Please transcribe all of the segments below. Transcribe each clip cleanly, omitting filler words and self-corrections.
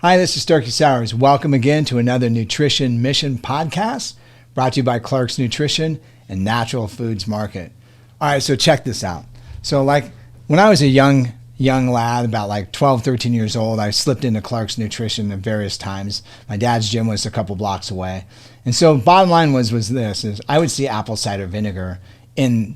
Hi, this is Starkie Sowers. Welcome again to another Nutrition Mission podcast brought to you by Clark's Nutrition and Natural Foods Market. All right, so check this out. So like when I was a young lad, about like 12, 13 years old, I slipped into Clark's Nutrition at various times. My dad's gym was a couple blocks away. And so bottom line was this, is I would see apple cider vinegar in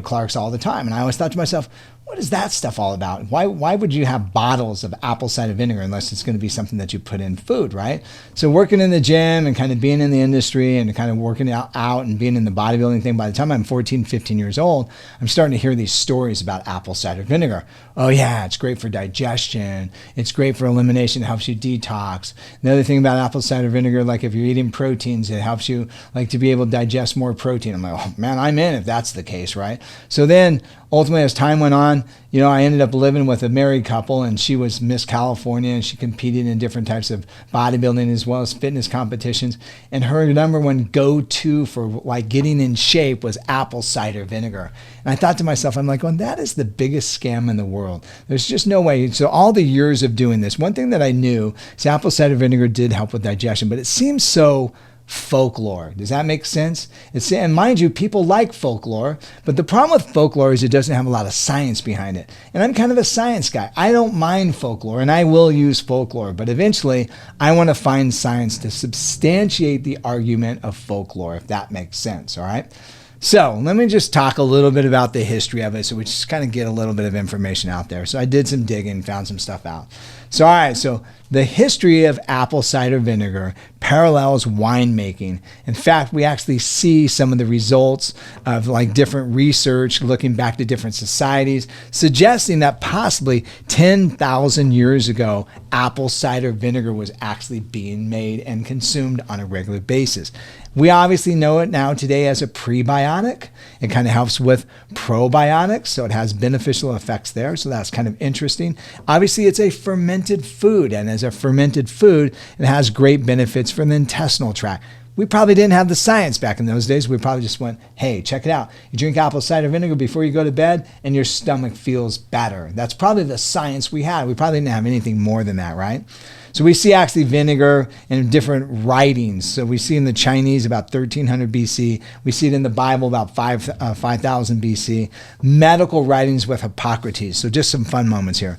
Clark's all the time. And I always thought to myself, what is that stuff all about? Why would you have bottles of apple cider vinegar unless it's going to be something that you put in food, right? So working in the gym and kind of being in the industry and kind of working out and being in the bodybuilding thing, by the time I'm 14, 15 years old, I'm starting to hear these stories about apple cider vinegar. Oh yeah, it's great for digestion. It's great for elimination. It helps you detox. Another thing about apple cider vinegar, like if you're eating proteins, it helps you like to be able to digest more protein. I'm like, oh man, I'm in if that's the case, right? So then ultimately, as time went on, I ended up living with a married couple, and she was Miss California, and she competed in different types of bodybuilding as well as fitness competitions. And her number one go-to for like getting in shape was apple cider vinegar. And I thought to myself, I'm like, well, that is the biggest scam in the world. There's just no way. So all the years of doing this, one thing that I knew is apple cider vinegar did help with digestion, but it seems so folklore. Does that make sense? And mind you, people like folklore, but the problem with folklore is it doesn't have a lot of science behind it. And I'm kind of a science guy. I don't mind folklore, and I will use folklore, but eventually I want to find science to substantiate the argument of folklore, if that makes sense, all right? So let me just talk a little bit about the history of it so we just kind of get a little bit of information out there. So I did some digging, found some stuff out. So all right, so the history of apple cider vinegar parallels winemaking. In fact, we actually see some of the results of like different research looking back to different societies, suggesting that possibly 10,000 years ago, apple cider vinegar was actually being made and consumed on a regular basis. We obviously know it now today as a prebiotic. It kind of helps with probiotics, so it has beneficial effects there. So that's kind of interesting. Obviously, it's a fermented food, and as a fermented food, it has great benefits for the intestinal tract. We probably didn't have the science back in those days. We probably just went, hey, check it out. You drink apple cider vinegar before you go to bed and your stomach feels better. That's probably the science we had. We probably didn't have anything more than that, right? So we see actually vinegar in different writings. So we see in the Chinese about 1300 BC. We see it in the Bible about 5000 BC. Medical writings with Hippocrates. So just some fun moments here.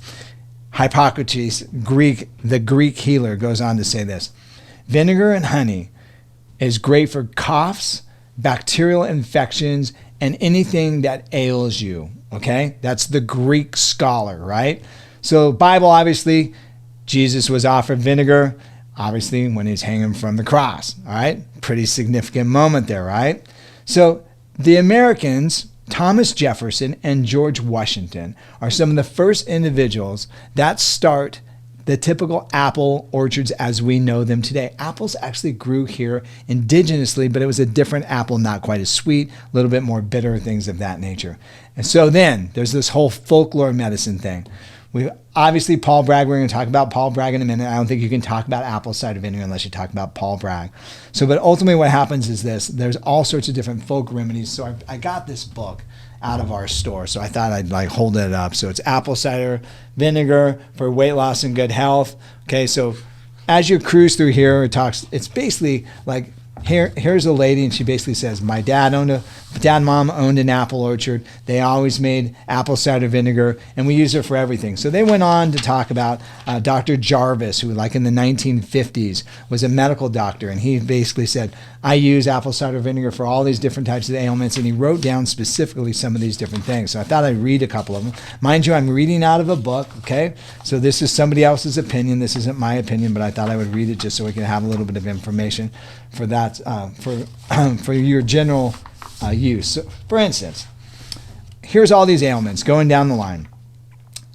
Hippocrates, the Greek healer, goes on to say this: vinegar and honey is great for coughs, bacterial infections, and anything that ails you. Okay? That's the Greek scholar, right? So Bible, obviously, Jesus was offered vinegar, obviously, when he's hanging from the cross. All right? Pretty significant moment there, right? So the Americans, Thomas Jefferson and George Washington, are some of the first individuals that start the typical apple orchards as we know them today. Apples actually grew here indigenously, but it was a different apple, not quite as sweet, a little bit more bitter, things of that nature. And so then there's this whole folklore medicine thing. We obviously, Paul Bragg, we're going to talk about Paul Bragg in a minute. I don't think you can talk about apple cider vinegar unless you talk about Paul Bragg. So, but ultimately what happens is this: there's all sorts of different folk remedies. So I got this book out of our store, so I thought I'd like hold it up. So it's apple cider vinegar for weight loss and good health. Okay, so as you cruise through here, it's basically like, here's a lady, and she basically says, my dad and mom owned an apple orchard. They always made apple cider vinegar, and we use it for everything. So they went on to talk about Dr. Jarvis, who like in the 1950s was a medical doctor, and he basically said, I use apple cider vinegar for all these different types of ailments, and he wrote down specifically some of these different things. So I thought I'd read a couple of them. Mind you, I'm reading out of a book, okay? So this is somebody else's opinion. This isn't my opinion, but I thought I would read it just so we can have a little bit of information for that, for your general use. So, for instance, here's all these ailments going down the line.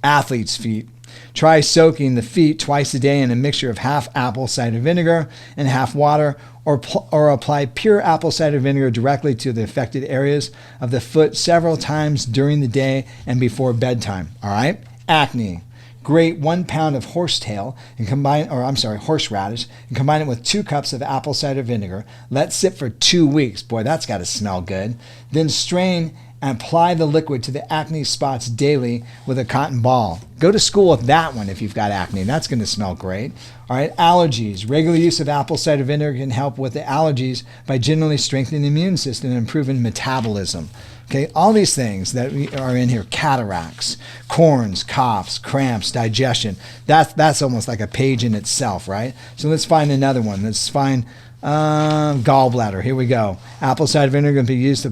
Athlete's feet. Try soaking the feet twice a day in a mixture of half apple cider vinegar and half water, or apply pure apple cider vinegar directly to the affected areas of the foot several times during the day and before bedtime. All right? Acne. Grate 1 pound of horseradish and combine it with 2 cups of apple cider vinegar. Let sit for 2 weeks. Boy, that's got to smell good. Then strain and apply the liquid to the acne spots daily with a cotton ball. Go to school with that one if you've got acne. That's going to smell great. All right, allergies. Regular use of apple cider vinegar can help with the allergies by generally strengthening the immune system and improving metabolism. Okay, all these things that are in here: cataracts, corns, coughs, cramps, digestion. That's almost like a page in itself, right? So let's find another one. Let's find gallbladder. Here we go. Apple cider vinegar can be used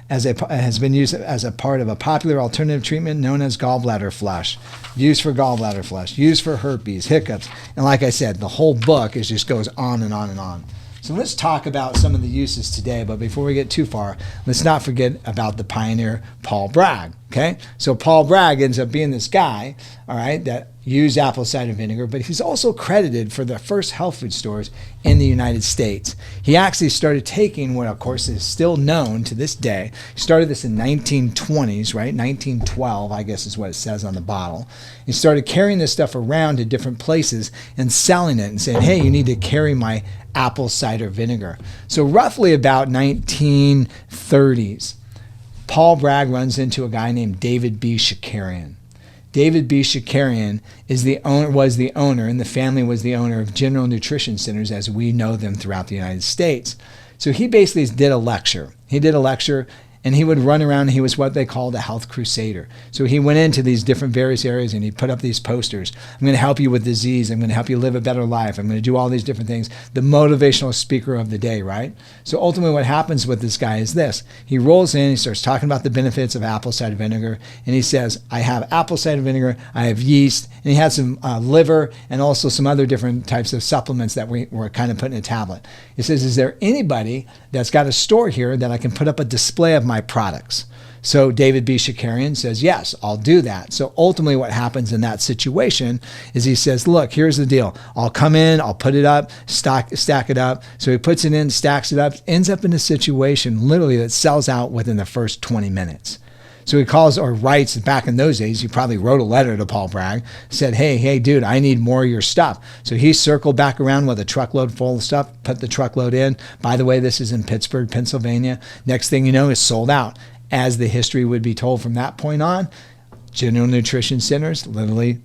has been used as a part of a popular alternative treatment known as gallbladder flush. Used for gallbladder flush, used for herpes, hiccups, and like I said, the whole book just goes on and on and on. So let's talk about some of the uses today, but before we get too far, let's not forget about the pioneer Paul Bragg, okay? So Paul Bragg ends up being this guy, all right, that used apple cider vinegar, but he's also credited for the first health food stores in the United States. He actually started taking what, of course, is still known to this day. He started this in 1920s, right? 1912, I guess is what it says on the bottle. He started carrying this stuff around to different places and selling it and saying, hey, you need to carry my apple cider vinegar. So roughly about 1930s, Paul Bragg runs into a guy named David B. Shakarian. David B. Shakarian was the owner, and the family was the owner of General Nutrition Centers as we know them throughout the United States. So he basically did a lecture. And he would run around, and he was what they called a health crusader. So he went into these different various areas and he put up these posters. I'm going to help you with disease. I'm going to help you live a better life. I'm going to do all these different things. The motivational speaker of the day, right? So ultimately what happens with this guy is this. He rolls in, he starts talking about the benefits of apple cider vinegar, and he says, I have apple cider vinegar, I have yeast, and he had some liver and also some other different types of supplements that we were kind of put in a tablet. He says, is there anybody that's got a store here that I can put up a display of my products? So David B. Shakarian says, yes, I'll do that. So ultimately what happens in that situation is he says, look, here's the deal. I'll come in, I'll put it up, stack it up. So he puts it in, stacks it up, ends up in a situation literally that sells out within the first 20 minutes. So he calls or writes, back in those days, he probably wrote a letter to Paul Bragg, said, hey, dude, I need more of your stuff. So he circled back around with a truckload full of stuff, put the truckload in. By the way, this is in Pittsburgh, Pennsylvania. Next thing you know, it's sold out. As the history would be told from that point on, General Nutrition Centers literally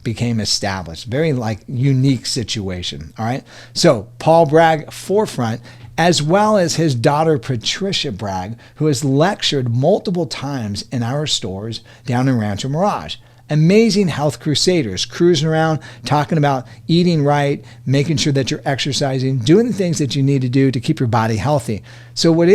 became established. Very unique situation, all right? So Paul Bragg, forefront, as well as his daughter, Patricia Bragg, who has lectured multiple times in our stores down in Rancho Mirage. Amazing health crusaders, cruising around, talking about eating right, making sure that you're exercising, doing the things that you need to do to keep your body healthy. So what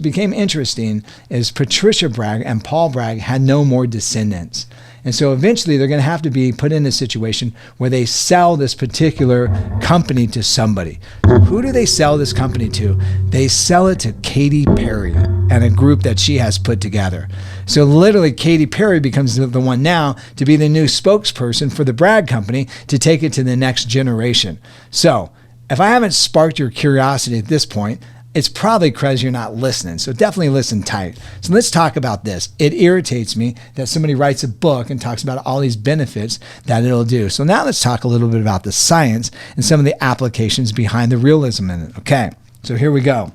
became interesting is Patricia Bragg and Paul Bragg had no more descendants. And so eventually they're going to have to be put in a situation where they sell this particular company to somebody. Who do they sell this company to? They sell it to Katy Perry and a group that she has put together. So literally Katy Perry becomes the one now to be the new spokesperson for the Bragg company to take it to the next generation. So if I haven't sparked your curiosity at this point, it's probably because you're not listening. So definitely listen tight. So let's talk about this. It irritates me that somebody writes a book and talks about all these benefits that it'll do. So now let's talk a little bit about the science and some of the applications behind the realism in it. Okay, so here we go.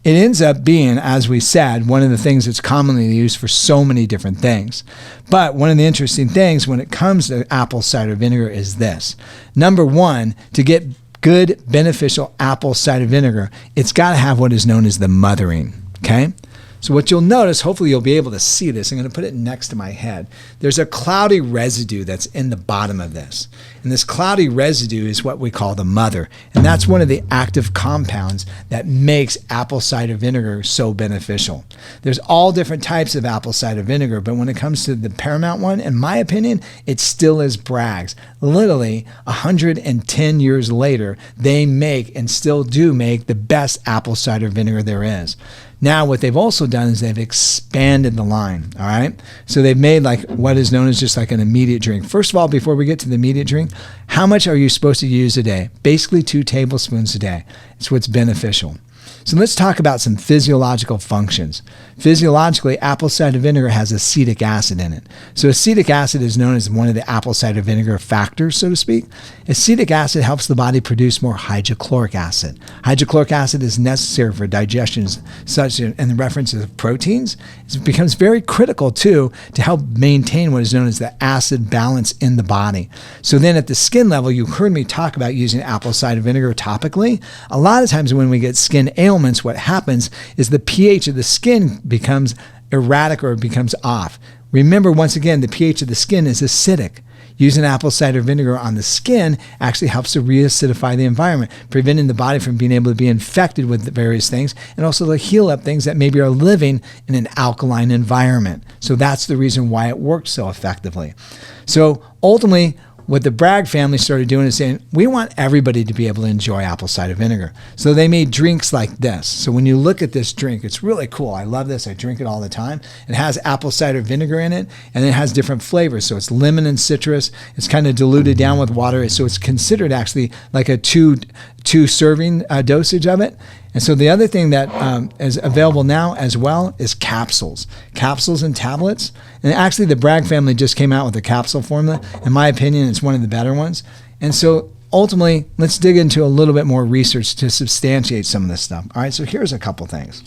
It ends up being, as we said, one of the things that's commonly used for so many different things. But one of the interesting things when it comes to apple cider vinegar is this. Number one, to get good, beneficial apple cider vinegar, it's got to have what is known as the mothering, okay? So what you'll notice, hopefully you'll be able to see this. I'm going to put it next to my head. There's a cloudy residue that's in the bottom of this. And this cloudy residue is what we call the mother. And that's one of the active compounds that makes apple cider vinegar so beneficial. There's all different types of apple cider vinegar, but when it comes to the paramount one, in my opinion, it still is Bragg's. Literally 110 years later, they make and still do make the best apple cider vinegar there is. Now, what they've also done is they've expanded the line, all right? So they've made what is known as just like an immediate drink. First of all, before we get to the immediate drink, how much are you supposed to use a day? Basically 2 tablespoons a day. It's what's beneficial. So let's talk about some physiological functions. Physiologically, apple cider vinegar has acetic acid in it. So acetic acid is known as one of the apple cider vinegar factors, so to speak. Acetic acid helps the body produce more hydrochloric acid. Hydrochloric acid is necessary for digestion, such in the reference of proteins. It becomes very critical too to help maintain what is known as the acid balance in the body. So then at the skin level, you heard me talk about using apple cider vinegar topically. A lot of times when we get skin ailments, what happens is the pH of the skin becomes erratic or becomes off. Remember, once again, the pH of the skin is acidic. Using apple cider vinegar on the skin actually helps to reacidify the environment, preventing the body from being able to be infected with the various things, and also to heal up things that maybe are living in an alkaline environment. So that's the reason why it works so effectively. So ultimately, what the Bragg family started doing is saying, we want everybody to be able to enjoy apple cider vinegar. So they made drinks like this. So when you look at this drink, it's really cool. I love this. I drink it all the time. It has apple cider vinegar in it, and it has different flavors. So it's lemon and citrus. It's kind of diluted down with water. So it's considered actually like a two serving dosage of it. And so the other thing that is available now as well is capsules and tablets. And actually the Bragg family just came out with a capsule formula. In my opinion, it's one of the better ones. And so ultimately, let's dig into a little bit more research to substantiate some of this stuff. All right, so here's a couple things.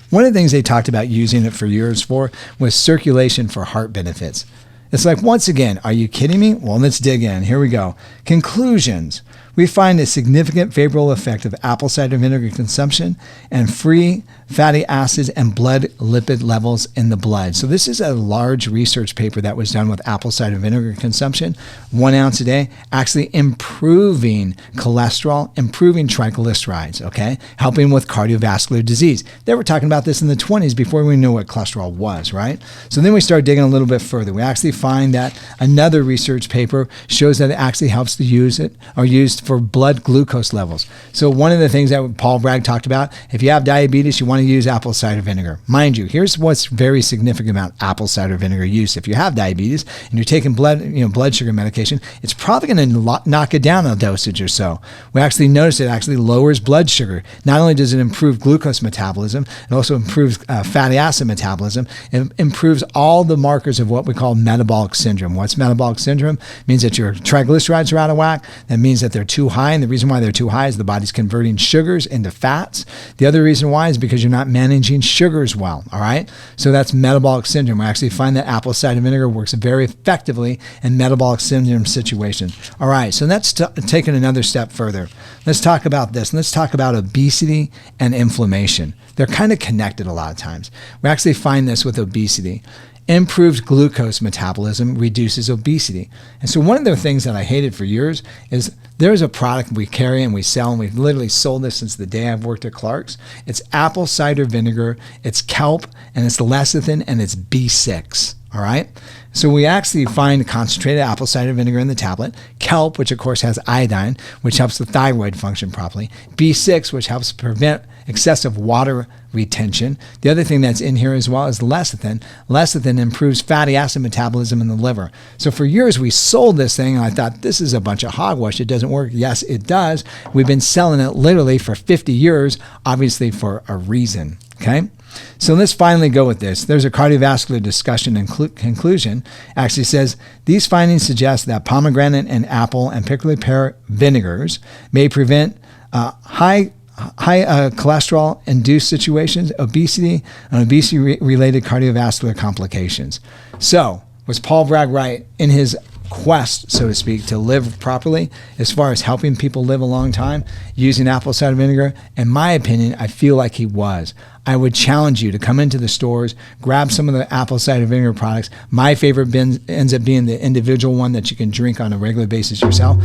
One of the things they talked about using it for years for was circulation for heart benefits. It's like, once again, are you kidding me? Well, let's dig in. Here we go. Conclusions. We find a significant favorable effect of apple cider vinegar consumption and free fatty acids and blood lipid levels in the blood. So this is a large research paper that was done with apple cider vinegar consumption, 1 ounce a day, actually improving cholesterol, improving triglycerides, okay, helping with cardiovascular disease. They were talking about this in the 20s before we knew what cholesterol was, right? So then we started digging a little bit further. We actually find that another research paper shows that it actually helps to use it or used for blood glucose levels. So one of the things that Paul Bragg talked about, if you have diabetes, you want to use apple cider vinegar. Mind you, here's what's very significant about apple cider vinegar use. If you have diabetes and you're taking blood sugar medication, it's probably going to knock it down a dosage or so. We actually notice it actually lowers blood sugar. Not only does it improve glucose metabolism, it also improves fatty acid metabolism. It improves all the markers of what we call metabolic syndrome. What's metabolic syndrome? It means that your triglycerides are out of whack. That means that they're too high, and the reason why they're too high is the body's converting sugars into fats. The other reason why is because you're not managing sugars well, all right? So that's metabolic syndrome. We actually find that apple cider vinegar works very effectively in metabolic syndrome situations. All right, so let's take it another step further. Let's talk about this. Let's talk about obesity and inflammation. They're kind of connected a lot of times. We actually find this with obesity. Improved glucose metabolism reduces obesity. And so one of the things that I hated for years is there's a product we carry and we sell, and we've literally sold this since the day I've worked at Clark's. It's apple cider vinegar, it's kelp, and it's lecithin, and it's B6. All right. So we actually find concentrated apple cider vinegar in the tablet, kelp, which of course has iodine, which helps the thyroid function properly, B6, which helps prevent excessive water retention. The other thing that's in here as well is lecithin. Lecithin improves fatty acid metabolism in the liver. So for years we sold this thing and I thought, this is a bunch of hogwash. It doesn't work. Yes, it does. We've been selling it literally for 50 years, obviously for a reason. Okay. So let's finally go with this. There's a cardiovascular discussion and conclusion. Actually says, these findings suggest that pomegranate and apple and prickly pear vinegars may prevent high cholesterol-induced situations, obesity, and obesity-related cardiovascular complications. So was Paul Bragg right in his quest, so to speak, to live properly as far as helping people live a long time using apple cider vinegar? In my opinion, I feel like he was. I would challenge you to come into the stores, grab some of the apple cider vinegar products. My favorite ends up being the individual one that you can drink on a regular basis yourself.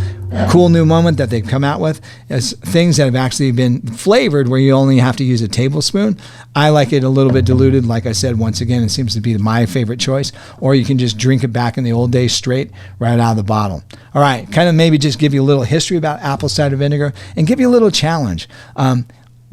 Cool new moment that they've come out with is things that have actually been flavored where you only have to use a tablespoon. I like it a little bit diluted. Like I said, once again, it seems to be my favorite choice. Or you can just drink it back in the old days straight right out of the bottle. All right, kind of maybe just give you a little history about apple cider vinegar and give you a little challenge.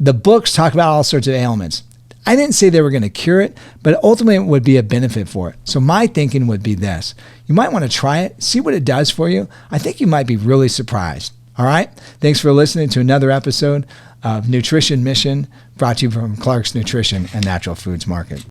The books talk about all sorts of ailments. I didn't say they were going to cure it, but ultimately it would be a benefit for it. So my thinking would be this. You might want to try it, see what it does for you. I think you might be really surprised. All right. Thanks for listening to another episode of Nutrition Mission, brought to you from Clark's Nutrition and Natural Foods Market.